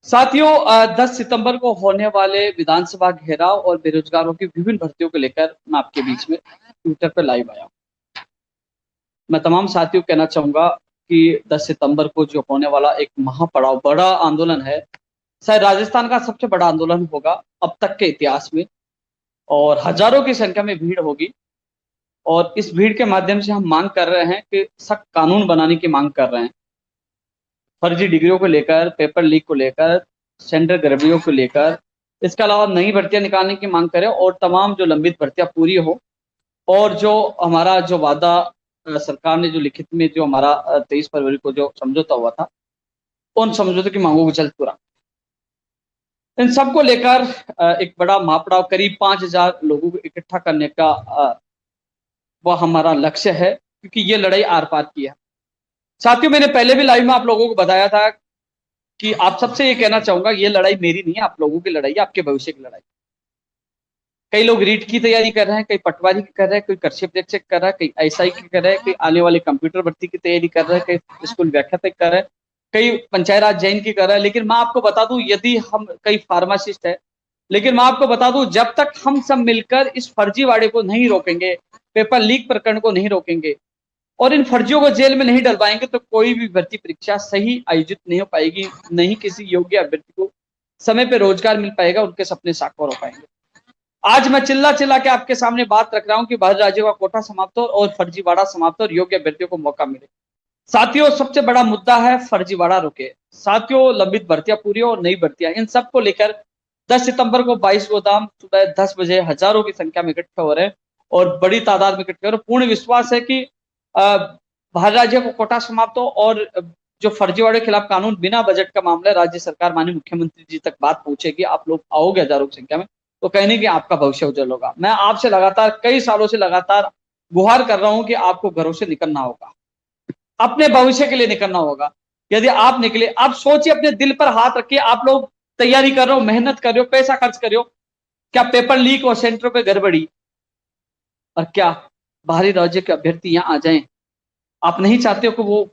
साथियों 10 सितंबर को होने वाले विधानसभा घेराव और बेरोजगारों की विभिन्न भर्तियों को लेकर मैं आपके बीच में ट्विटर पर लाइव आया। मैं तमाम साथियों को कहना चाहूंगा कि 10 सितंबर को जो होने वाला एक महापड़ाव बड़ा आंदोलन है, शायद राजस्थान का सबसे बड़ा आंदोलन होगा अब तक के इतिहास में, और हजारों की संख्या में भीड़ होगी। और इस भीड़ के माध्यम से हम मांग कर रहे हैं कि सख्त कानून बनाने की मांग कर रहे हैं। फर्जी डिग्रियों को लेकर, पेपर लीक को लेकर, सेंटर गड़बड़ियों को लेकर, इसके अलावा नई भर्तियां निकालने की मांग करें और तमाम जो लंबित भर्तियां पूरी हो। और जो हमारा जो वादा सरकार ने जो लिखित में जो हमारा 23 फरवरी को जो समझौता हुआ था, उन समझौते की मांगों को जल्द पूरा। इन सबको लेकर एक बड़ा महापड़ाव करीब 5,000 लोगों को इकट्ठा करने का वह हमारा लक्ष्य है, क्योंकि ये लड़ाई आर पार की है। साथियों, मैंने पहले भी लाइव में आप लोगों को बताया था कि आप सबसे ये कहना चाहूंगा, ये लड़ाई मेरी नहीं है, आप लोगों की लड़ाई है, आपके भविष्य की लड़ाई। कई लोग रीट की तैयारी कर रहे हैं, कई पटवारी की कर रहे हैं, कोई कृषि प्रेक्षक कर रहा है, कई एसआई की कर रहे हैं, कई आने वाले कंप्यूटर भर्ती की तैयारी कर रहे हैं, कई स्कूल व्याख्याता कर रहे हैं, कई पंचायत राज जैन की कर रहे हैं। लेकिन मैं आपको बता दूं, यदि हम कई फार्मासिस्ट है, लेकिन मैं आपको बता दूं, जब तक हम सब मिलकर इस फर्जीवाड़े को नहीं रोकेंगे, पेपर लीक प्रकरण को नहीं रोकेंगे और इन फर्जियों को जेल में नहीं डलवाएंगे, तो कोई भी भर्ती परीक्षा सही आयोजित नहीं हो पाएगी, नहीं किसी योग्य अभ्यर्थी को समय पे रोजगार मिल पाएगा, उनके सपने साकार हो पाएंगे। आज मैं चिल्ला चिल्ला के आपके सामने बात रख रहा हूं कि बाहर राज्यों का कोटा समाप्त हो और फर्जीवाड़ा समाप्त हो और योग्य अभ्यर्थियों को मौका मिले। साथियों, सबसे बड़ा मुद्दा है फर्जीवाड़ा रुके। साथियों, लंबित भर्तियां पूरी हो और नई भर्तियां, इन सबको लेकर 10 सितंबर को 22 गोदाम सुबह 10 बजे हजारों की संख्या में इकट्ठे हो रहे हैं और बड़ी तादाद में इकट्ठे हो रहे हैं। पूर्ण विश्वास है कि बाहर राज्यों को कोटा समाप्त हो और जो फर्जीवाड़े के खिलाफ कानून, बिना बजट का मामला, राज्य सरकार माननीय मुख्यमंत्री जी तक बात पहुंचेगी, आप लोग आओगे हजारों की संख्या में, तो कहने की आपका भविष्य उज्जवल होगा। मैं आपसे लगातार कई सालों से लगातार गुहार कर रहा हूं कि आपको घरों से निकलना होगा, अपने भविष्य के लिए निकलना होगा। यदि आप निकले, आप सोचिए, अपने दिल पर हाथ रखिए, आप लोग तैयारी कर रहे हो, मेहनत कर रहे हो, पैसा खर्च कर रहे हो, क्या पेपर लीक और सेंटरों पे गड़बड़ी, और क्या बाहरी राज्य के अभ्यर्थी यहां आ जाएं? आप नहीं चाहते हो कि वो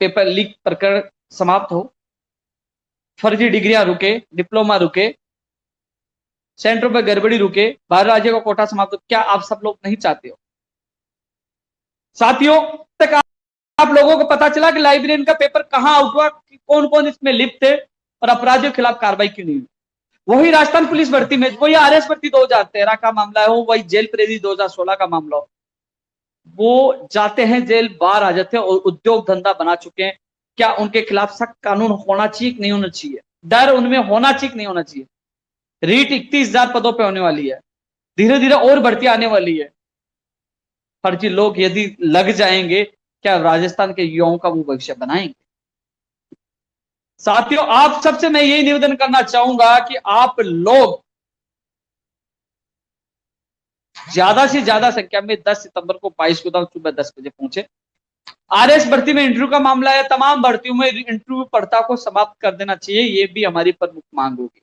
पेपर लीक प्रकरण समाप्त हो, फर्जी डिग्रियां रुके, डिप्लोमा रुके, सेंटरों पर गड़बड़ी रुके, बाहर राज्य का कोटा समाप्त हो? क्या आप सब लोग नहीं चाहते हो? साथियों, तक आप लोगों को पता चला कि लाइब्रेरियन का पेपर कहां आउट हुआ, कौन कौन इसमें लिप्त थे और अपराधियों के खिलाफ कार्रवाई क्यों नहीं हुई? वही राजस्थान पुलिस भर्ती में, वही आरएस भर्ती 2013 का मामला हो, वही जेल प्रेरी 2016 का मामला हो, वो जाते हैं जेल, बाहर आ जाते हैं और उद्योग धंधा बना चुके हैं। क्या उनके खिलाफ सख्त कानून होना चाहिए कि नहीं होना चाहिए? डर उनमें होना चाहिए कि नहीं होना चाहिए? रीट 31,000 पदों पे होने वाली है, धीरे धीरे और भर्ती आने वाली है। फर्जी लोग यदि लग जाएंगे, क्या राजस्थान के युवाओं का वो भविष्य बनाएंगे? साथियों, आप सबसे मैं यही निवेदन करना चाहूंगा कि आप लोग ज्यादा से ज्यादा संख्या में 10 सितंबर को 22 को सुबह 10 बजे पहुंचे। आरएस भर्ती में इंटरव्यू का मामला है, तमाम भर्तियों में इंटरव्यू प्रथा को समाप्त कर देना चाहिए, ये भी हमारी प्रमुख मांग होगी।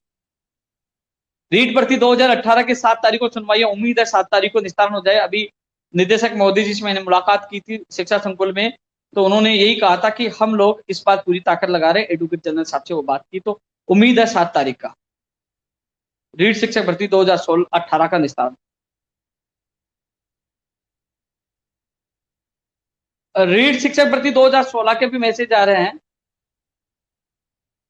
रीट भर्ती 2018 की 7 तारीख को सुनवाई है, उम्मीद है 7 तारीख को निस्तारण हो जाए। अभी निदेशक महोदय जी से मैंने मुलाकात की थी शिक्षा संकुल में, तो उन्होंने यही कहा था कि हम लोग इस बात पूरी ताकत लगा रहे हैं। एडवोकेट जनरल साहब से वो बात की, तो उम्मीद है 7 तारीख का रीट शिक्षक भर्ती 2018 का निस्तारण। रीट शिक्षक भर्ती 2016 के भी मैसेज आ रहे हैं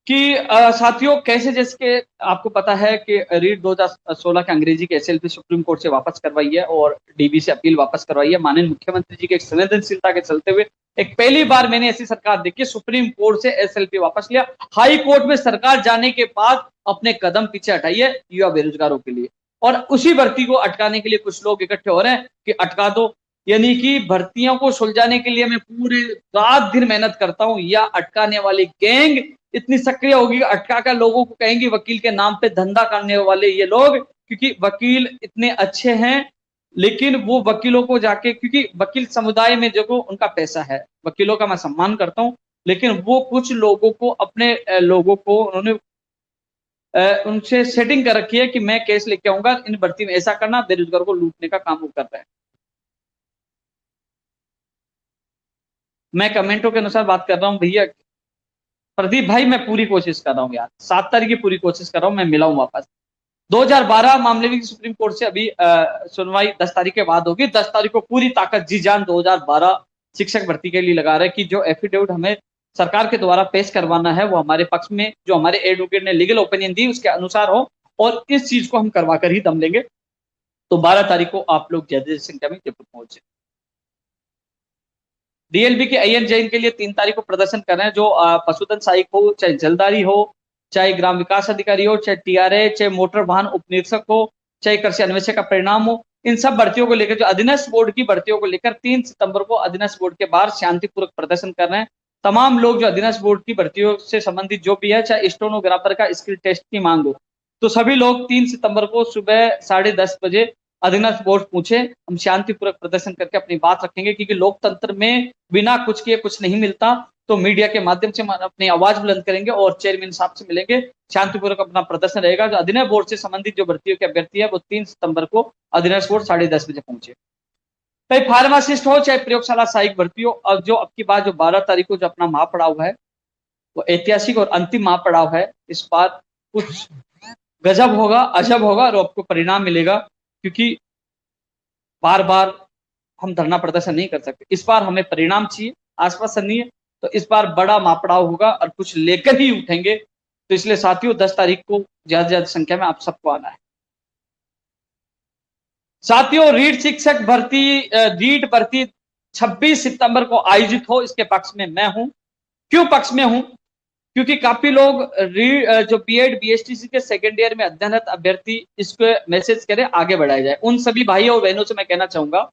कि साथियों, कैसे, जैसे कि आपको पता है कि रीट 2016 के अंग्रेजी के एसएलपी सुप्रीम कोर्ट से वापस करवाई है और डीबी से अपील वापस करवाई है। माननीय मुख्यमंत्री जी के संवेदनशीलता के चलते हुए एक पहली बार मैंने ऐसी सरकार देखी, सुप्रीम कोर्ट से एसएलपी वापस लिया, हाई कोर्ट में सरकार जाने के बाद अपने कदम पीछे हटाइए युवा बेरोजगारों के लिए। और उसी भर्ती को अटकाने के लिए कुछ लोग इकट्ठे हो रहे हैं कि अटका दो, यानी कि भर्तियों को सुलझाने के लिए मैं पूरे रात दिन मेहनत करता हूं, या अटकाने वाली गैंग इतनी सक्रिय होगी, अटका कर लोगों को कहेंगे वकील के नाम पे धंधा करने वाले ये लोग, क्योंकि वकील इतने अच्छे हैं, लेकिन वो वकीलों को जाके, क्योंकि वकील समुदाय में जो उनका पैसा है, वकीलों का मैं सम्मान करता हूं, लेकिन वो कुछ लोगों को, अपने लोगों को उन्होंने उनसे सेटिंग कर रखी है कि मैं केस लेके आऊंगा, इन भर्ती में ऐसा करना, बेरोजगार को लूटने का काम वो कर रहे हैं। मैं कमेंटों के अनुसार बात कर रहा हूं भैया, प्रदीप भाई मैं पूरी कोशिश कर रहा हूँ यार, 7 तारीख की पूरी कोशिश कर रहा हूँ, मैं मिला हूँ वापस। 2012 मामले में सुप्रीम कोर्ट से अभी सुनवाई 10 तारीख के बाद होगी। 10 तारीख को पूरी ताकत जी जान 2012 शिक्षक भर्ती के लिए लगा रहे हैं कि जो एफिडेविट हमें सरकार के द्वारा पेश करवाना है वो हमारे पक्ष में, जो हमारे एडवोकेट ने लीगल ओपिनियन दी उसके अनुसार हो, और इस चीज को हम करवा कर ही दम लेंगे। तो 12 तारीख को आप लोग ज्यादा संख्या में जयपुर पहुंचे। डीएलबी के आईएन जैन के लिए 3 तारीख को प्रदर्शन कर रहे हैं, जो पशुधन सहायक हो, चाहे जलदारी हो, चाहे ग्राम विकास अधिकारी हो, चाहे टीआरए, चाहे मोटर वाहन उपनिरीक्षक हो, चाहे कृषि अन्वेषक का परिणाम हो, इन सब भर्तियों को लेकर, जो अधीनस्थ बोर्ड की भर्तियों को लेकर 3 सितंबर को अधीनस्थ बोर्ड के बाहर शांतिपूर्वक प्रदर्शन कर रहे हैं। तमाम लोग जो अधीनस्थ बोर्ड की भर्तियों से संबंधित जो भी है, चाहे स्टेनोग्राफर का स्किल टेस्ट की मांग हो, तो सभी लोग 3 सितंबर को सुबह 10:30 बजे अधीनस्थ बोर्ड पूछे। हम शांतिपूर्वक प्रदर्शन करके अपनी बात रखेंगे, क्योंकि लोकतंत्र में बिना कुछ किए कुछ नहीं मिलता। तो मीडिया के माध्यम से हम अपनी आवाज बुलंद करेंगे और चेयरमैन साहब से मिलेंगे, शांतिपूर्वक अपना प्रदर्शन रहेगा। जो अधीनस्थ बोर्ड से संबंधित जो भर्तियों के अभ्यर्थी है वो 3 सितंबर को अधीनस्थ बोर्ड 10:30 बजे पहुंचे। चाहे फार्मासिस्ट हो, चाहे प्रयोगशाला सहायक भर्ती हो, और जो अब की बात जो 12 तारीख को जो अपना महापड़ाव है वो ऐतिहासिक और अंतिम महापड़ाव है। इस बार कुछ गजब होगा, अजब होगा, और आपको परिणाम मिलेगा, क्योंकि बार बार हम धरना प्रदर्शन नहीं कर सकते। इस बार हमें परिणाम चाहिए, आश्वासन नहीं है। तो इस बार बड़ा मापड़ाव होगा और कुछ लेकर ही उठेंगे। तो इसलिए साथियों 10 तारीख को ज्यादा से ज्यादा संख्या में आप सबको आना है। साथियों रीट शिक्षक भर्ती, रीट भर्ती 26 सितंबर को आयोजित हो, इसके पक्ष में मैं हूं। क्यों पक्ष में हूं? क्योंकि काफी लोग जो बीएड बीएसटीसी के सेकेंड ईयर में अध्ययनरत अभ्यर्थी इसको मैसेज करें, आगे बढ़ाया जाए। उन सभी भाइयों और बहनों से मैं कहना चाहूंगा,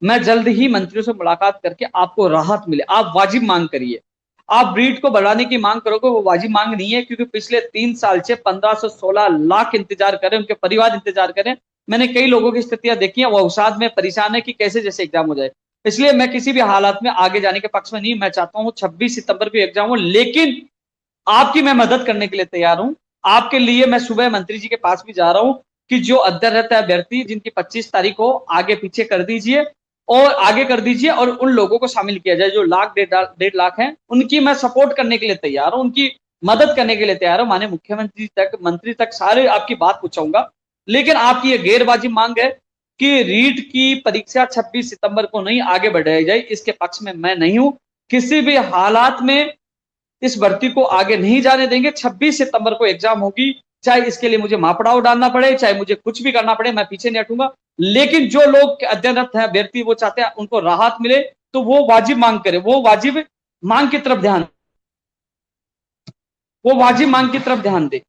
मैं जल्द ही मंत्रियों से मुलाकात करके आपको राहत मिले। आप वाजिब मांग करिए। आप रीट को बढ़ाने की मांग करोगे, वो वाजिब मांग नहीं है, क्योंकि पिछले 3 साल से 15 से 16 लाख इंतजार करें, उनके परिवार इंतजार करें। मैंने कई लोगों की स्थितियां देखी हैं, वो अवसाद में परेशान है कि कैसे जैसे एग्जाम हो जाए। इसलिए मैं किसी भी हालात में आगे जाने के पक्ष में नहीं। मैं चाहता हूं 26 सितंबर को एग्जाम हो, लेकिन आपकी मैं मदद करने के लिए तैयार हूं। आपके लिए मैं सुबह मंत्री जी के पास भी जा रहा हूं कि जो अध्ययनरत अभ्यर्थी जिनकी 25 तारीख को आगे पीछे कर दीजिए, और आगे कर दीजिए, और उन लोगों को शामिल किया जाए जो लाख 1.5 लाख हैं। उनकी मैं सपोर्ट करने के लिए तैयार हूं, उनकी मदद करने के लिए तैयार हूं। माननीय मुख्यमंत्री तक, मंत्री तक सारे आपकी बात पूछाऊंगा। लेकिन आपकी ये गैरवाजिब मांग है कि रीट की परीक्षा 26 सितंबर को नहीं आगे बढ़ाई जाए, इसके पक्ष में मैं नहीं हूं। किसी भी हालात में इस भर्ती को आगे नहीं जाने देंगे। 26 सितंबर को एग्जाम होगी, चाहे इसके लिए मुझे मापड़ाव डालना पड़े, चाहे मुझे कुछ भी करना पड़े, मैं पीछे नहीं हटूंगा। लेकिन जो लोग अध्ययनरत हैं अभ्यर्थी, वो चाहते हैं उनको राहत मिले, तो वो वाजिब मांग करे, वो वाजिब मांग की तरफ ध्यान, वो वाजिब मांग की तरफ ध्यान दे।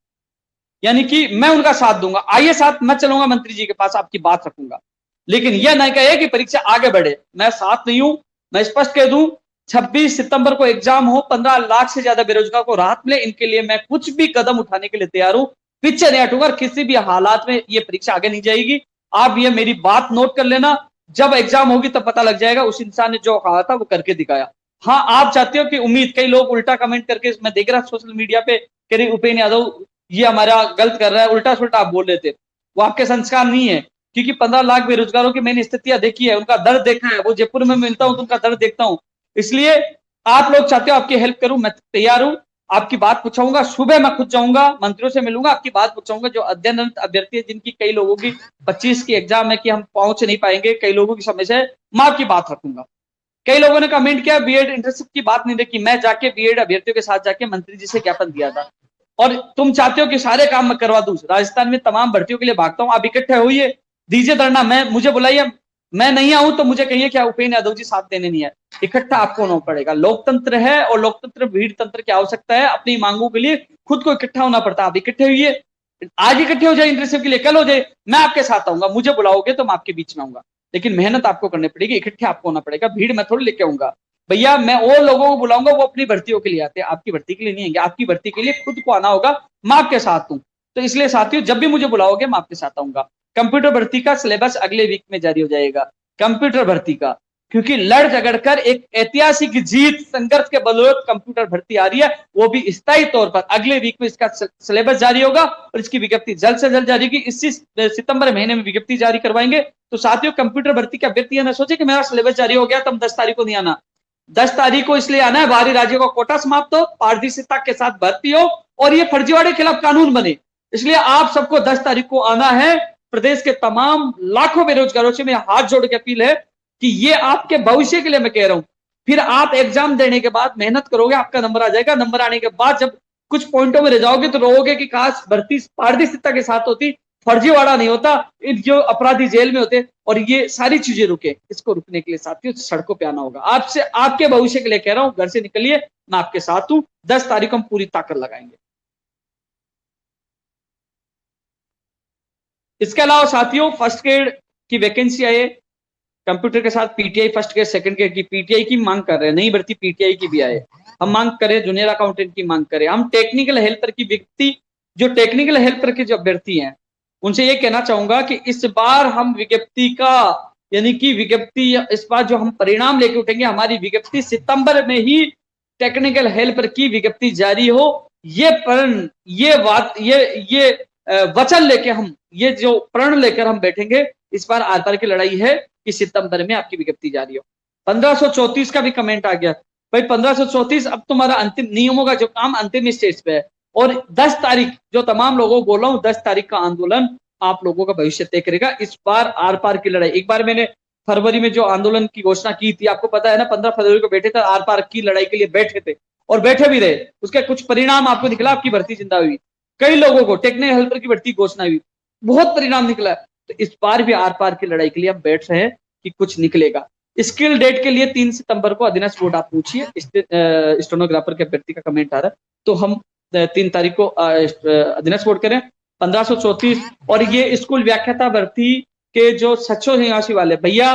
यानी कि मैं उनका साथ दूंगा, आइए साथ, मैं चलूंगा मंत्री जी के पास, आपकी बात रखूंगा। लेकिन यह नहीं कहे कि परीक्षा आगे बढ़े, मैं साथ नहीं हूं। मैं स्पष्ट कह दूं, 26 सितंबर को एग्जाम हो, 15 लाख से ज्यादा बेरोजगार को राहत मिले, इनके लिए मैं कुछ भी कदम उठाने के लिए तैयार हूं। पीछे नहीं हटूंगा, किसी भी हालात में ये परीक्षा आगे नहीं जाएगी। आप ये मेरी बात नोट कर लेना, जब एग्जाम होगी तब पता लग जाएगा उस इंसान ने जो कहा था वो करके दिखाया। हाँ, आप चाहते हो कि उम्मीद, कई लोग उल्टा कमेंट करके, मैं देख रहा सोशल मीडिया पे, कह रही उपेंद्र यादव ये हमारा गलत कर रहा है, उल्टा सुल्टा आप बोल रहे थे। वो आपके संस्कार नहीं है, क्योंकि 15 लाख बेरोजगारों की मैंने स्थितियां देखी है, उनका दर्द देखा है। वो जयपुर में मिलता हूं तो उनका दर्द देखता हूं। इसलिए आप लोग चाहते हो आपकी हेल्प करूं, मैं तैयार हूं। आपकी बात पूछाऊंगा, सुबह मैं खुद जाऊंगा, मंत्रियों से मिलूंगा, आपकी बात पूछाऊंगा। जो अध्ययनरत अभ्यर्थी है, जिनकी कई लोगों की 25 की एग्जाम है कि हम पहुंच नहीं पाएंगे, कई लोगों की समस्या है, मैं आपकी बात रखूंगा। कई लोगों ने कमेंट किया बीएड इंटर्नशिप की बात नहीं देखी। मैं जाके बीएड अभ्यर्थियों के साथ जाके मंत्री जी से ज्ञापन दिया था, और तुम चाहते हो कि सारे काम मैं करवा दूं। राजस्थान में तमाम भर्तियों के लिए भागता हूं, आप इकट्ठे होइए, दीजिए धरना, मैं, मुझे बुलाइए। मैं नहीं आऊं तो मुझे कहिए क्या उपेंद्र यादव जी साथ देने नहीं है। इकट्ठा आपको होना पड़ेगा। लोकतंत्र है, और लोकतंत्र भीड़ तंत्र की आवश्यकता है। अपनी मांगों के लिए खुद को इकट्ठा होना पड़ता है। आप इकट्ठे होइए, आज इकट्ठे हो जाए इंटर्नशिप के लिए, कल हो जाए, मैं आपके साथ आऊंगा। मुझे बुलाओगे तो मैं आपके बीच में आऊंगा, लेकिन मेहनत आपको करनी पड़ेगी, इकट्ठे आपको होना पड़ेगा। भीड़ मैं थोड़ी लेके आऊंगा भैया, मैं और लोगों को बुलाऊंगा, वो अपनी भर्तियों के लिए आते हैं, आपकी भर्ती के लिए नहीं आएंगे। आपकी भर्ती के लिए खुद को आना होगा, मैं आपके साथ हूं। तो इसलिए साथियों, जब भी मुझे बुलाओगे मैं आपके साथ आऊंगा। कंप्यूटर भर्ती का सिलेबस अगले वीक में जारी हो जाएगा, कंप्यूटर भर्ती का, क्योंकि लड़ झगड़ कर एक ऐतिहासिक जीत, संघर्ष के बदौलत कंप्यूटर भर्ती आ रही है, वो भी स्थायी तौर पर। अगले वीक में इसका सिलेबस जारी होगा, और इसकी विज्ञप्ति जल्द से जल्द जारी होगी। इसी सितंबर महीने में विज्ञप्ति जारी करवाएंगे। तो साथियों, कंप्यूटर भर्ती के अभ्यर्थी न सोचे कि मेरा सिलेबस जारी हो गया तो हम 10 तारीख को नहीं आना। 10 तारीख को इसलिए आना है, बाहरी राज्यों का कोटा समाप्त हो, पारदर्शिता के साथ भर्ती हो और ये फर्जीवाड़े के खिलाफ कानून बने। इसलिए आप सबको 10 तारीख को आना है। प्रदेश के तमाम लाखों बेरोजगारों से मेरा हाथ जोड़ के अपील है कि ये आपके भविष्य के लिए मैं कह रहा हूं। फिर आप एग्जाम देने के बाद मेहनत करोगे, आपका नंबर आ जाएगा। नंबर आने के बाद जब कुछ पॉइंटों में रह जाओगे तो रोओगे कि काश भर्ती पारदर्शिता के साथ होती, फर्जीवाड़ा नहीं होता, जो अपराधी जेल में होते और ये सारी चीजें रुके। इसको रुकने के लिए साथियों सड़कों पे आना होगा। आपसे आपके भविष्य के लिए कह रहा हूं, घर से निकलिए, मैं आपके साथ हूं। 10 तारीख को हम पूरी ताकत लगाएंगे। इसके अलावा साथियों फर्स्ट ग्रेड की वैकेंसी आई है, कंप्यूटर के साथ PTI first grade second grade की पीटीआई की मांग कर रहे हैं, नई भर्ती पीटीआई की भी आए। हम मांग करें जूनियर अकाउंटेंट की मांग करें। हम टेक्निकल हेल्पर की व्यक्ति, जो टेक्निकल हेल्पर के जो अभ्यर्थी हैं उनसे ये कहना चाहूंगा कि इस बार हम विज्ञप्ति का, यानी कि विज्ञप्ति इस बार जो हम परिणाम लेके उठेंगे, हमारी विज्ञप्ति सितंबर में ही टेक्निकल हेल्पर की विज्ञप्ति जारी हो। ये प्रण, ये बात, ये वचन लेके हम, ये जो प्रण लेकर हम बैठेंगे। इस बार आर पार की लड़ाई है कि सितंबर में आपकी विज्ञप्ति जारी हो। 1534 का भी कमेंट आ गया भाई, 1534 अब तुम्हारा अंतिम नियमों का जो काम अंतिम स्टेज पे है और 10 तारीख जो तमाम लोगों को बोल रहा हूं, 10 तारीख का आंदोलन आप लोगों का भविष्य तय करेगा। इस बार आर पार की लड़ाई, एक बार मैंने फरवरी में जो आंदोलन की घोषणा की थी, आपको पता है ना, 15 फरवरी को बैठे थे, आर पार की लड़ाई के लिए बैठे थे और बैठे भी रहे। उसके कुछ परिणाम आपको निकला, आपकी भर्ती जिंदा हुई, कई लोगों को टेक्निकल हेल्पर की भर्ती घोषणा हुई, बहुत परिणाम निकला। तो इस बार भी आर पार की लड़ाई के लिए हम बैठ रहे हैं कि कुछ निकलेगा। स्किल डेट के लिए 3 सितंबर को अधीनस्थ बोर्ड आप पूछिए, स्टेनोग्राफर के अभ्यर्थी का कमेंट आ रहा है, तो हम 3 तारीख को अधीनस्थ बोर्ड करें। 1534 और ये स्कूल व्याख्याता भर्ती के जो सचो निवासी वाले भैया,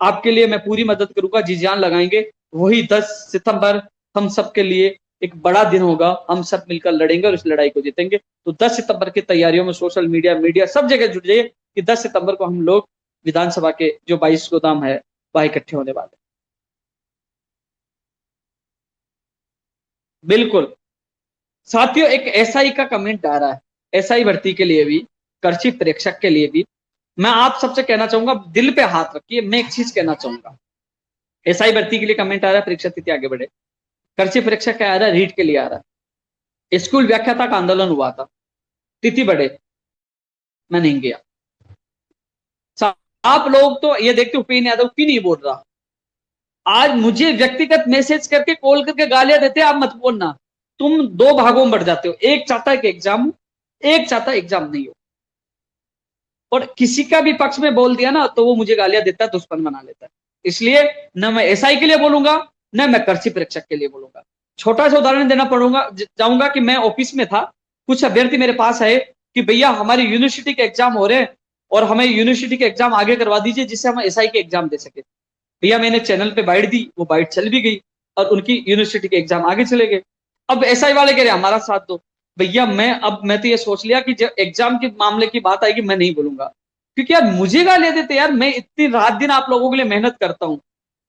आपके लिए मैं पूरी मदद करूंगा, जी जान लगाएंगे। वही 10 सितंबर हम सबके लिए एक बड़ा दिन होगा, हम सब मिलकर लड़ेंगे और इस लड़ाई को जीतेंगे। तो 10 सितंबर की तैयारियों में सोशल मीडिया सब जगह जुट जाइए कि 10 सितंबर को हम लोग विधानसभा के जो 22 गोदाम है वह इकट्ठे होने वाले। बिल्कुल साथियों, एक एसआई का कमेंट आ रहा है, एसआई भर्ती के लिए भी, कर्ची प्रेक्षक के लिए भी मैं आप सबसे कहना चाहूंगा, दिल पे हाथ रखिए। मैं एक चीज कहना चाहूंगा, एसआई भर्ती के लिए कमेंट आ रहा है, परीक्षा तिथि आगे बढ़े। कर्ची प्रेक्षक का आ रहा है, रीट के लिए आ रहा है। स्कूल व्याख्याता का आंदोलन हुआ था, तिथि बढ़े, मैं नहीं गया। आप लोग तो ये देखते उपेंद्र यादव क्यों नहीं बोल रहा, आज मुझे व्यक्तिगत मैसेज करके कॉल करके गालियां देते, आप मत बोलना। तुम 2 भागों में बढ़ जाते हो, एक चाहता है कि एग्जाम हो, एक चाहता है एग्जाम नहीं हो। और किसी का भी पक्ष में बोल दिया ना तो वो मुझे गालियां देता है, दुश्मन बना लेता है। इसलिए न मैं एसआई के लिए बोलूंगा, न मैं कर्ची परीक्षक के लिए बोलूंगा। छोटा सा उदाहरण देना पड़ूंगा चाहूंगा कि मैं ऑफिस में था, कुछ अभ्यर्थी मेरे पास आए कि भैया हमारी यूनिवर्सिटी के एग्जाम हो रहे हैं और हमें यूनिवर्सिटी के एग्जाम आगे करवा दीजिए जिससे हम एसआई के एग्जाम दे सके। भैया मैंने चैनल पे बाइट दी, वो बाइट चल भी गई और उनकी यूनिवर्सिटी के एग्जाम आगे चले गए। अब एसआई वाले कह रहे हमारा साथ दो। भैया मैं तो ये सोच लिया कि जब एग्जाम के मामले की बात आएगी मैं नहीं बोलूंगा, क्योंकि यार मुझे गालियां देते, यार मैं इतनी रात दिन आप लोगों के लिए मेहनत करता हूं,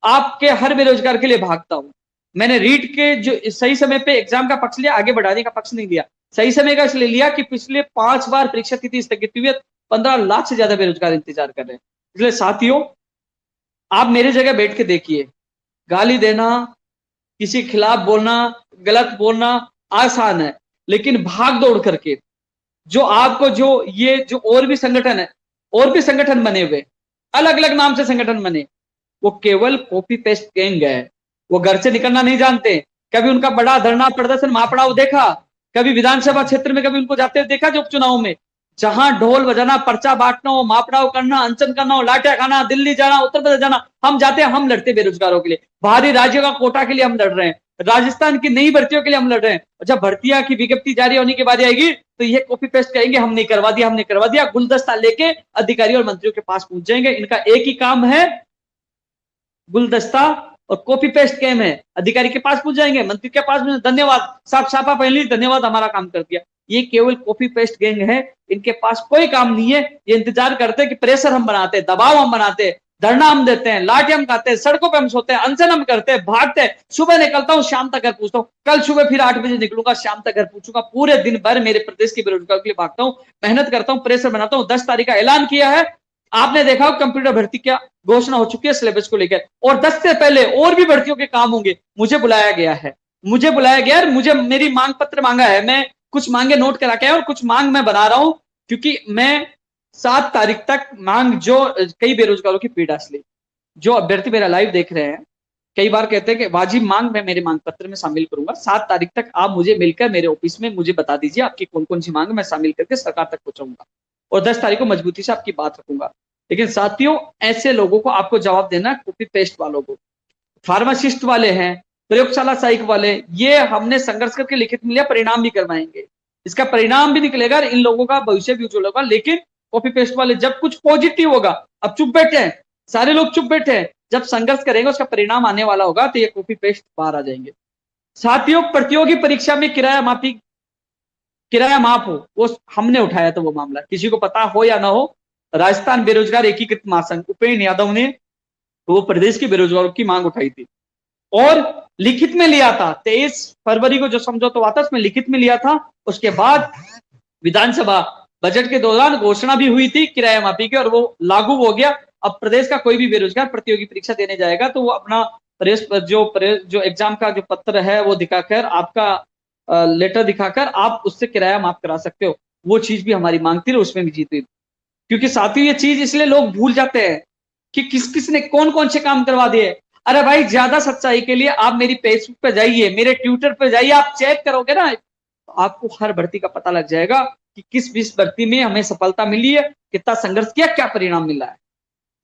आपके हर बेरोजगार के लिए भागता हूं। मैंने रीट के जो सही समय पे एग्जाम का पक्ष लिया, आगे बढ़ाने का पक्ष नहीं लिया। सही समय का इसलिए लिया कि पिछले 5 बार परीक्षा तिथि स्थगित हुई है, 15 लाख से ज्यादा बेरोजगार इंतजार कर रहे हैं। इसलिए साथियों, आप मेरे जगह बैठ के देखिए, गाली देना, किसी के खिलाफ बोलना, गलत बोलना आसान है, लेकिन भाग दौड़ करके जो आपको जो और भी संगठन है, और भी संगठन बने हुए, अलग अलग नाम से संगठन बने, वो केवल कॉपी पेस्ट गैंग है। वो घर से निकलना नहीं जानते। कभी उनका बड़ा धरना प्रदर्शन महापड़ाव देखा, कभी विधानसभा क्षेत्र में कभी उनको जाते हुए देखा, जो उपचुनाव में जहां ढोल बजाना, पर्चा बांटना हो, महापड़ाव करना, अनशन करना हो, लाठियां खाना, दिल्ली जाना, उत्तर प्रदेश जाना, हम जाते हैं, हम लड़ते बेरोजगारों के लिए, बाहरी राज्यों का कोटा के लिए हम लड़ रहे हैं, राजस्थान की नई भर्तियों के लिए हम लड़ रहे हैं। जब भर्तियां की विज्ञप्ति जारी होने की बारी आएगी तो ये कॉपी पेस्ट कहेंगे हमने करवा दिया, हमने करवा दिया, गुलदस्ता लेके अधिकारी और मंत्रियों के पास पहुंच जाएंगे। इनका एक ही काम है, गुलदस्ता और कॉपी पेस्ट गेम है। अधिकारी के पास पूछ जाएंगे, मंत्री के पास, धन्यवाद साफ छापा पहले, धन्यवाद हमारा काम कर दिया। ये केवल कॉपी पेस्ट गैंग है, इनके पास कोई काम नहीं है। ये इंतजार करते हैं कि प्रेशर हम बनाते हैं, दबाव हम बनाते हैं, धरना हम देते हैं, लाठी हम खाते हैं, सड़कों पे हम सोते हैं, अनशन हम करते हैं, भागते हैं। सुबह निकलता हूं, शाम तक घर पूछता हूं, कल सुबह फिर 8 बजे निकलूंगा, शाम तक घर पूछूंगा। पूरे दिन भर मेरे प्रदेश के बेरोजगार के लिए भागता हूं, मेहनत करता हूं, प्रेशर बनाता हूं। 10 तारीख का ऐलान किया है, आपने देखा हो कंप्यूटर भर्ती क्या घोषणा हो चुकी है सिलेबस को लेकर, और 10 से पहले और भी भर्तियों के काम होंगे। मुझे बुलाया गया है, मुझे बुलाया गया है, मुझे मेरी मांग पत्र मांगा है, मैं कुछ मांगे नोट करा के आया और कुछ मांग मैं बना रहा हूं, क्योंकि मैं 7 तारीख तक मांग जो कई बेरोजगारों की पीड़ा ली, जो अभ्यर्थी मेरा लाइव देख रहे हैं, कई बार कहते हैं कि वाजिब मांग मैं मेरे मांग पत्र में शामिल करूंगा। 7 तारीख तक आप मुझे मिलकर मेरे ऑफिस में मुझे बता दीजिए आपकी कौन कौन सी मांग, मैं शामिल करके सरकार तक पहुंचाऊंगा और 10 तारीख को मजबूती से आपकी बात रखूंगा। लेकिन साथियों, ऐसे लोगों को आपको जवाब देना, कॉपी पेस्ट वालों को, फार्मासिस्ट वाले हैं, प्रयोगशाला सहायक वाले, ये हमने संघर्ष करके लिखित में लिया, परिणाम भी करवाएंगे, इसका परिणाम भी निकलेगा, इन लोगों का भविष्य भी उज्जवल होगा। लेकिन कॉपी पेस्ट वाले जब कुछ पॉजिटिव होगा, अब चुप बैठे हैं, सारे लोग चुप बैठे हैं, जब संघर्ष करेंगे उसका परिणाम आने वाला होगा तो ये कॉपी पेस्ट बाहर आ जाएंगे। साथियों, प्रतियोगी परीक्षा में किराया माफ हो, वो हमने उठाया था वो मामला, किसी को पता हो या ना हो, राजस्थान बेरोजगार एकीकृत महासंघ उपेन्द्र यादव ने वो प्रदेश के बेरोजगारों की मांग उठाई थी और लिखित में लिया था। 23 फरवरी को जो समझौता हुआ था उसमें लिखित में लिया था। उसके बाद विधानसभा बजट के दौरान घोषणा भी हुई थी किराया माफी की और वो लागू हो गया। अब प्रदेश का कोई भी बेरोजगार प्रतियोगी परीक्षा देने जाएगा तो वो अपना जो एग्जाम का जो पत्र है वो दिखाकर, आपका लेटर दिखाकर आप उससे किराया माफ करा सकते हो। वो चीज भी हमारी मांग थी, उसमें भी जीती। क्योंकि साथियों, ये चीज इसलिए लोग भूल जाते हैं कि किस किस ने कौन कौन से काम करवा दिए। अरे भाई, ज्यादा सच्चाई के लिए आप मेरी फेसबुक पे जाइए, मेरे ट्विटर पे जाइए, आप चेक करोगे ना तो आपको हर भर्ती का पता लग जाएगा कि किस भर्ती में हमें सफलता मिली है, कितना संघर्ष किया, क्या परिणाम मिला है।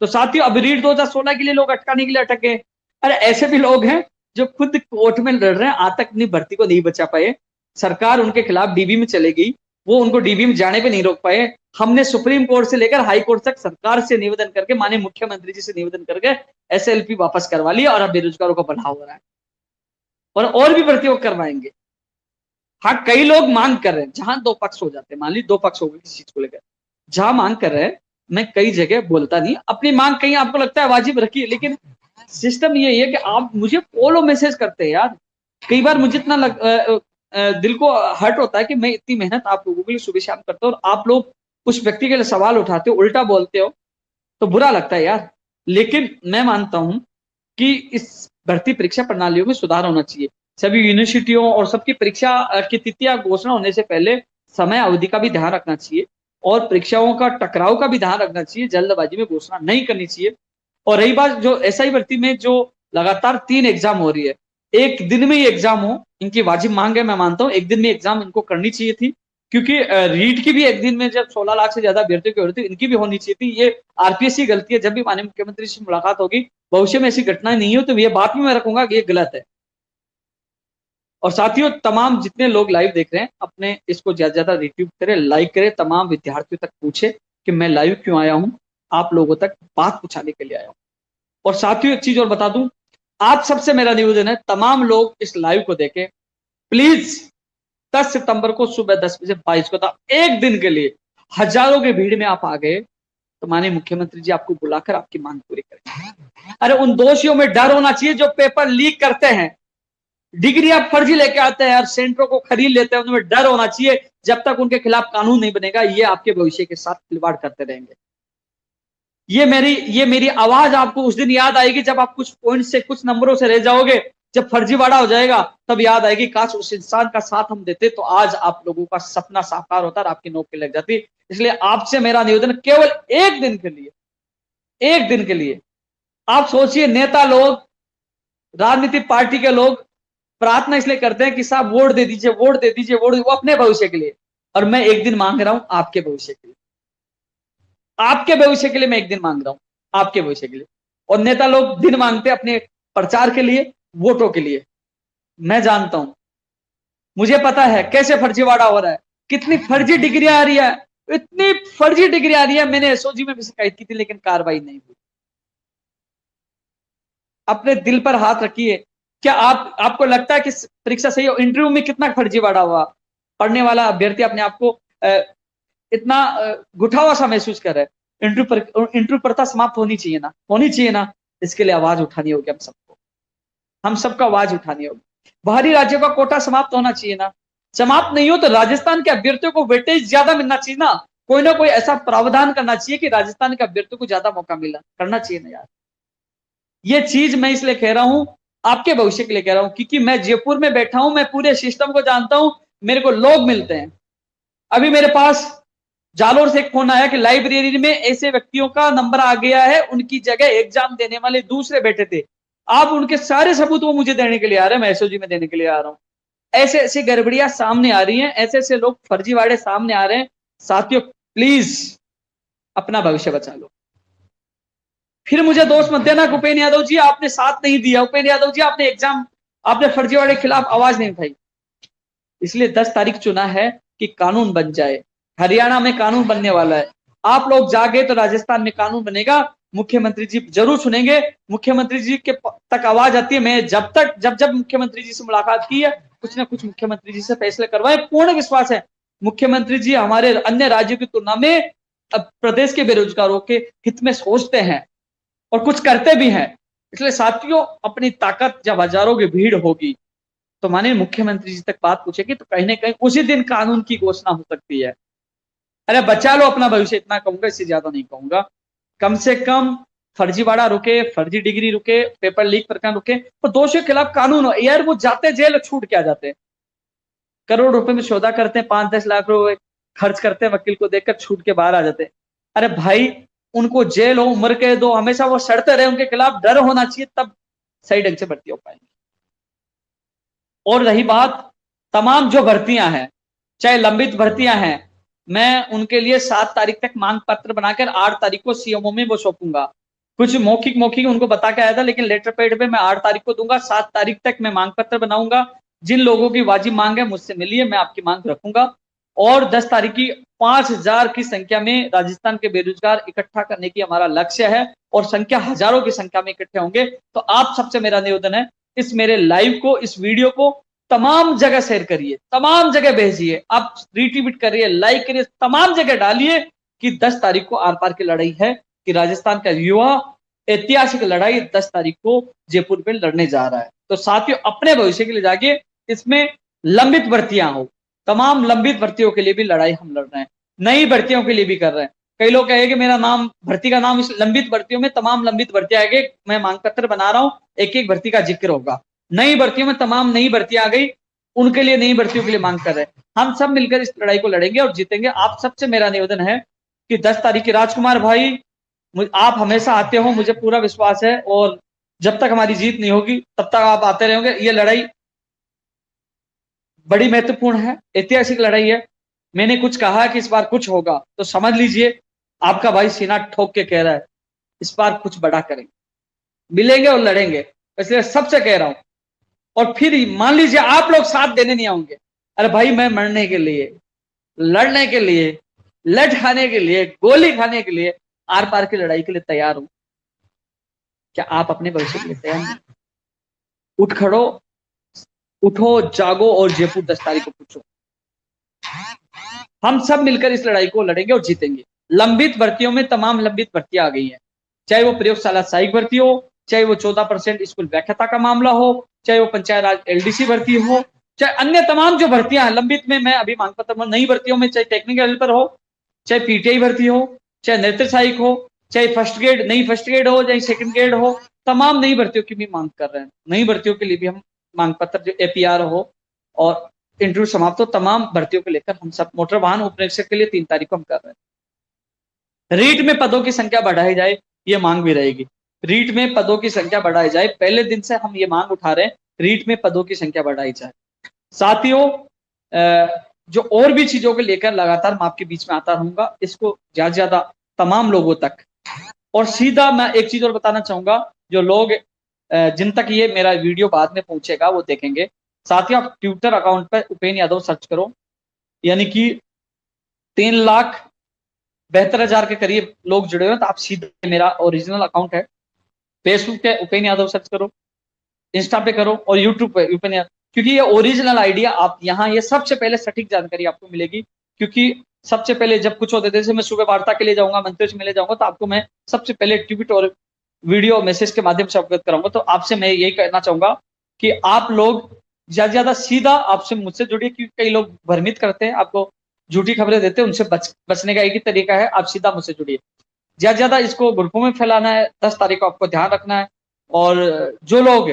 तो साथियों, अब रीट 2016 के लिए लोग अटकाने के लिए अटक गए। अरे ऐसे भी लोग हैं जो खुद कोर्ट में लड़ रहे हैं, आज तक अपनी भर्ती को नहीं बचा पाए, सरकार उनके खिलाफ डीबी में चले गई, वो उनको डीबी में जाने पे नहीं रोक पाए। हमने सुप्रीम कोर्ट से लेकर हाई कोर्ट तक सरकार से निवेदन करके, माननीय मुख्यमंत्री जी से निवेदन करके एसएलपी वापस करवा लिया और अब बेरोजगारों का बढ़ाव हो रहा है और भी भर्तियों करवाएंगे। हाँ, कई लोग मांग कर रहे हैं, जहां दो पक्ष हो जाते हैं, मान ली दो पक्ष हो गए किसी चीज को लेकर, जहां मांग कर रहे हैं, मैं कई जगह बोलता नहीं, अपनी मांग कहीं आपको लगता है वाजिब रखिए, लेकिन सिस्टम ये है कि आप मुझे फॉलो मैसेज करते हैं यार। कई बार मुझे इतना दिल को हर्ट होता है कि मैं इतनी मेहनत आप लोगों के लिए सुबह शाम करता हूँ और आप लोग उस व्यक्ति के लिए सवाल उठाते हो, उल्टा बोलते हो, तो बुरा लगता है यार। लेकिन मैं मानता हूं कि इस भर्ती परीक्षा प्रणालियों में सुधार होना चाहिए। सभी यूनिवर्सिटियों और सबकी परीक्षा की तिथियां घोषणा होने से पहले समय अवधि का भी ध्यान रखना चाहिए और परीक्षाओं का टकराव का भी ध्यान रखना चाहिए, जल्दबाजी में घोषणा नहीं करनी चाहिए। और रही बात जो एसआई भर्ती में जो लगातार 3 एग्जाम हो रही है, एक दिन में ही एग्जाम हो, इनकी वाजिब मांग है, मैं मानता हूं एक दिन में एग्जाम इनको करनी चाहिए थी, क्योंकि रीट की भी एक दिन में जब 16 लाख से ज्यादा अभ्यर्थियों की हो रही थी, इनकी भी होनी चाहिए थी। ये आरपीएस की गलती है। जब भी माननीय मुख्यमंत्री से मुलाकात होगी, भविष्य में ऐसी घटनाएं नहीं हो तो ये बात भी मैं रखूंगा कि ये गलत है। और साथियों, तमाम जितने लोग लाइव देख रहे हैं, अपने इसको ज्यादा ज्यादा रिट्वीट करें, लाइक करें, तमाम विद्यार्थियों तक पूछे कि मैं लाइव क्यों आया हूं, आप लोगों तक बात पहुंचाने के लिए आया हूं। और साथियों, एक चीज और बता दूं, आप सबसे मेरा निवेदन है, तमाम लोग इस लाइव को देखें प्लीज। 10 सितंबर को सुबह 10 बजे 22 को था, एक दिन के लिए हजारों की भीड़ में आप आ गए तो माननीय मुख्यमंत्री जी आपको बुलाकर आपकी मांग पूरी करेंगे। अरे उन दोषियों में डर होना चाहिए जो पेपर लीक करते हैं, डिग्री आप फर्जी लेके आते हैं और सेंटरों को खरीद लेते हैं, उनमें डर होना चाहिए। जब तक उनके खिलाफ कानून नहीं बनेगा, ये आपके भविष्य के साथ खिलवाड़ करते रहेंगे। ये मेरी आवाज आपको उस दिन याद आएगी जब आप कुछ पॉइंट से, कुछ नंबरों से रह जाओगे, जब फर्जीवाड़ा हो जाएगा, तब याद आएगी काश उस इंसान का साथ हम देते तो आज आप लोगों का सपना साकार होता और आपकी नौकरी लग जाती। इसलिए आपसे मेरा निवेदन, केवल एक दिन के लिए, एक दिन के लिए आप सोचिए, नेता लोग, राजनीतिक पार्टी के लोग प्रार्थना इसलिए करते हैं कि साहब वोट दे दीजिए, वोट दे दीजिए, वोट, वो अपने भविष्य के लिए, और मैं एक दिन मांग रहा हूं आपके भविष्य के लिए, आपके भविष्य के लिए मैं एक दिन मांग रहा हूं, आपके भविष्य के लिए। और नेता लोग दिन मांगते अपने प्रचार के लिए, वोटों के लिए। मैं जानता हूं, मुझे पता है कैसे फर्जीवाड़ा हो रहा है, कितनी फर्जी डिग्री आ रही है, इतनी फर्जी डिग्री आ रही है। मैंने एसओजी में भी शिकायत की थी लेकिन कार्रवाई नहीं हुई। अपने दिल पर हाथ रखिए, क्या आपको लगता है कि परीक्षा सही हो? इंटरव्यू में कितना फर्जीवाड़ा हुआ, पढ़ने वाला अभ्यर्थी अपने आप को इतना गुठा हुआ सा महसूस कर रहा है। इंटरव्यू प्रथा समाप्त होनी चाहिए ना, होनी चाहिए ना। इसके लिए आवाज उठानी होगी हम सबको, हम सबको आवाज उठानी होगी। बाहरी राज्यों का कोटा समाप्त होना चाहिए ना, समाप्त नहीं हो तो राजस्थान के अभ्यर्थियों को वेटेज ज्यादा मिलना चाहिए ना। कोई ना कोई ऐसा प्रावधान करना चाहिए कि राजस्थान के अभ्यर्थी को ज्यादा मौका मिला, करना चाहिए ना यार। ये चीज मैं इसलिए कह रहा हूं, आपके भविष्य के लिए कह रहा हूं, क्योंकि मैं जयपुर में बैठा हूं, मैं पूरे सिस्टम को जानता हूं, मेरे को लोग मिलते हैं। अभी मेरे पास जालोर से एक फोन आया कि लाइब्रेरी में ऐसे व्यक्तियों का नंबर आ गया है, उनकी जगह एग्जाम देने वाले दूसरे बैठे थे, आप उनके सारे सबूत वो मुझे देने के लिए आ रहे हैं, मैं एसओजी में देने के लिए आ रहा हूं। ऐसे ऐसे गड़बड़ियां सामने आ रही हैं, ऐसे ऐसे लोग फर्जीवाड़े सामने आ रहे हैं। साथियों प्लीज अपना भविष्य बचा लो। फिर मुझे दोष मत देना कि उपेंद्र यादव जी आपने साथ नहीं दिया, उपेंद्र यादव जी आपने एग्जाम, आपने फर्जीवाड़े के खिलाफ आवाज नहीं उठाई। इसलिए 10 तारीख चुना है कि कानून बन जाए। हरियाणा में कानून बनने वाला है, आप लोग जागे तो राजस्थान में कानून बनेगा। मुख्यमंत्री जी जरूर सुनेंगे, मुख्यमंत्री जी के तक आवाज आती है। मैं जब मुख्यमंत्री जी से मुलाकात की है, कुछ ना कुछ मुख्यमंत्री जी से फैसले करवाए। पूर्ण विश्वास है मुख्यमंत्री जी हमारे अन्य राज्यों की तुलना में अब प्रदेश के बेरोजगारों के हित में सोचते हैं और कुछ करते भी हैं। इसलिए साथियों अपनी ताकत जब हजारों की भीड़ होगी तो माननीय मुख्यमंत्री जी तक बात पूछेगी तो कहीं ना कहीं उसी दिन कानून की घोषणा हो सकती है। अरे बचा लो अपना भविष्य, इतना कहूंगा, इससे ज्यादा नहीं कहूंगा। कम से कम फर्जीवाड़ा रुके, फर्जी डिग्री रुके, पेपर लीक प्रकरण रुके, तो दोषियों के खिलाफ कानून हो। यार वो जाते जेल, छूट के आ जाते हैं, करोड़ रुपए में सौदा करते हैं, 5-10 लाख रुपए खर्च करते हैं, वकील को देखकर छूट के बाहर आ जाते हैं। अरे भाई उनको जेल हो, उम्र कैद हो, हमेशा वो सड़ते रहे, उनके खिलाफ डर होना चाहिए, तब सही ढंग से भर्ती हो पाएंगे। और रही बात तमाम जो भर्तियां हैं, चाहे लंबित भर्तियां हैं, मैं उनके लिए 7 तारीख तक मांग पत्र बनाकर 8 तारीख को सीएमओ में वो सौंपूंगा। कुछ मौखिक उनको बता के आया था, लेकिन लेटर पैड पे मैं 8 तारीख को दूंगा। 7 तारीख तक मैं मांग पत्र बनाऊंगा। जिन लोगों की वाजिब मांग है मुझसे मिलिए, मैं आपकी मांग रखूंगा। और 10 तारीख की 5000 की संख्या में राजस्थान के बेरोजगार इकट्ठा करने की हमारा लक्ष्य है, और संख्या हजारों की संख्या में इकट्ठे होंगे। तो आप सबसे मेरा निवेदन है, इस मेरे लाइव को, इस वीडियो को तमाम जगह शेयर करिए, तमाम जगह भेजिए, आप रीट्वीट करिए, लाइक करिए, तमाम जगह डालिए कि 10 तारीख को आर पार की लड़ाई है, कि राजस्थान का युवा ऐतिहासिक लड़ाई 10 तारीख को जयपुर में लड़ने जा रहा है। तो साथियों अपने भविष्य के लिए जाके, इसमें लंबित भर्तियां हो, तमाम लंबित भर्तियों के लिए भी लड़ाई हम लड़ रहे हैं, नई भर्तियों के लिए भी कर रहे हैं। कई लोग कहेंगे कि मेरा नाम, भर्ती का नाम इस लंबित भर्तियों में, तमाम लंबित भर्तियां आएगी, मैं मांग पत्र बना रहा हूं, एक एक भर्ती का जिक्र होगा। नई भर्तियों में तमाम नई भर्तियां आ गई, उनके लिए नई भर्तियों के लिए मांग कर रहे हैं। हम सब मिलकर इस लड़ाई को लड़ेंगे और जीतेंगे। आप सबसे मेरा निवेदन है कि 10 तारीख की, राजकुमार भाई आप हमेशा आते हो, मुझे पूरा विश्वास है, और जब तक हमारी जीत नहीं होगी तब तक आप आते रहोगे। ये लड़ाई बड़ी महत्वपूर्ण है, ऐतिहासिक लड़ाई है। मैंने कुछ कहा कि इस बार कुछ होगा, तो समझ लीजिए आपका भाई सीना ठोक के कह रहा है इस बार कुछ बड़ा करेंगे, मिलेंगे और लड़ेंगे। इसलिए सबसे कह रहा हूं, और फिर मान लीजिए आप लोग साथ देने नहीं आएंगे, अरे भाई मैं मरने के लिए, लड़ने के लिए, लठ खाने के लिए, गोली खाने के लिए, आर पार की लड़ाई के लिए तैयार हूं। क्या आप अपने भविष्य के लिए तैयार हैं? उठ खड़ो, उठो, जागो और जयपुर 10 तारीख को पूछो। हम सब मिलकर इस लड़ाई को लड़ेंगे और जीतेंगे। लंबित भर्तियों में तमाम लंबित भर्तियां आ गई हैं, चाहे वो प्रयोगशाला सहायक भर्ती हो, चाहे वो 14% स्कूल व्याख्याता का मामला हो, चाहे वो पंचायत राज एलडीसी भर्ती हो, चाहे अन्य तमाम जो भर्तियां हैं लंबित में, मैं अभी मांग पत्र, नई भर्तियों में चाहे टेक्निकल हेल्पर हो, चाहे पीटीआई भर्ती हो, चाहे नृत्य सहायक हो, चाहे फर्स्ट ग्रेड, नई फर्स्ट ग्रेड हो, चाहे सेकंड ग्रेड हो, तमाम नई भर्तियों की भी मांग कर रहे हैं। नई भर्तियों के लिए भी हम मांग पत्र, जो एपीआर हो और इंटरव्यू समाप्त हो, तमाम भर्तियों को लेकर हम सब, मोटर वाहन उपनिरीक्षक के लिए 3 तारीख को हम कर रहे हैं। रीट में पदों की संख्या बढ़ाई जाए, ये मांग भी रहेगी। रीट में पदों की संख्या बढ़ाई जाए, पहले दिन से हम ये मांग उठा रहे हैं, रीट में पदों की संख्या बढ़ाई जाए। साथियों जो और भी चीजों को लेकर लगातार मैं आपके बीच में आता रहूंगा, इसको ज्यादा से ज्यादा तमाम लोगों तक। और सीधा मैं एक चीज और बताना चाहूंगा, जो लोग जिन तक ये मेरा वीडियो बाद में पहुंचेगा वो देखेंगे। साथियों आप ट्विटर अकाउंट पर उपेंद्र यादव सर्च करो, यानी कि 3,72,000 के करीब लोग जुड़े हुए, तो आप सीधे, मेरा ओरिजिनल अकाउंट है, फेसबुक पे उपेंद्र यादव सर्च करो, इंस्टा पे करो, और यूट्यूब पे उपेंद्र यादव, क्योंकि ये ओरिजिनल आइडिया आप यहाँ, ये सबसे पहले सटीक जानकारी आपको मिलेगी। क्योंकि सबसे पहले जब कुछ होते थे, जैसे मैं सुबह वार्ता के लिए जाऊंगा, मंत्रियों से मिले जाऊंगा, तो आपको मैं सबसे पहले ट्वीट और वीडियो मैसेज के माध्यम से अवगत कराऊंगा। तो आपसे मैं यही कहना चाहूंगा कि आप लोग ज्यादा सीधा आपसे मुझसे जुड़िए, क्योंकि कई लोग भ्रमित करते हैं, आपको झूठी खबरें देते हैं, उनसे बचने का एक ही तरीका है, आप सीधा मुझसे जुड़िए। ज्यादा ज्यादा इसको ग्रुपों में फैलाना है। 10 तारीख को आपको ध्यान रखना है। और जो लोग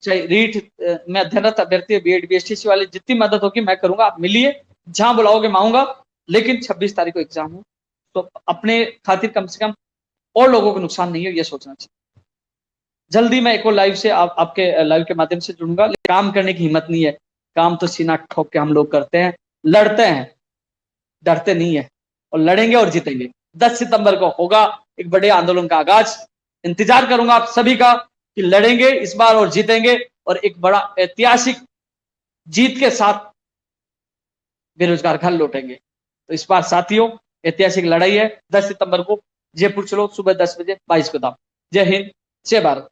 चाहे रीट में अध्ययनरत अभ्यर्थी, बीएड बीएसटीसी वाले, जितनी मदद होगी मैं करूंगा। आप मिलिए, जहां बुलाओगे मैं आऊंगा। लेकिन 26 तारीख को एग्जाम हो, तो अपने खातिर कम से कम और लोगों को नुकसान नहीं हो, ये सोचना चाहिए। जल्दी मैं एक और लाइव से आपके लाइव के माध्यम से जुड़ूंगा। काम करने की हिम्मत नहीं है, काम तो सीना ठोक के हम लोग करते हैं, लड़ते हैं, डरते नहीं है, और लड़ेंगे और जीतेंगे। 10 सितंबर को होगा एक बड़े आंदोलन का आगाज। इंतजार करूंगा आप सभी का कि लड़ेंगे इस बार और जीतेंगे, और एक बड़ा ऐतिहासिक जीत के साथ बेरोजगार घर लौटेंगे। तो इस बार साथियों ऐतिहासिक लड़ाई है। 10 सितंबर को जयपुर चलो, सुबह 10 बजे 22 को दाम। जय हिंद, जय भारत।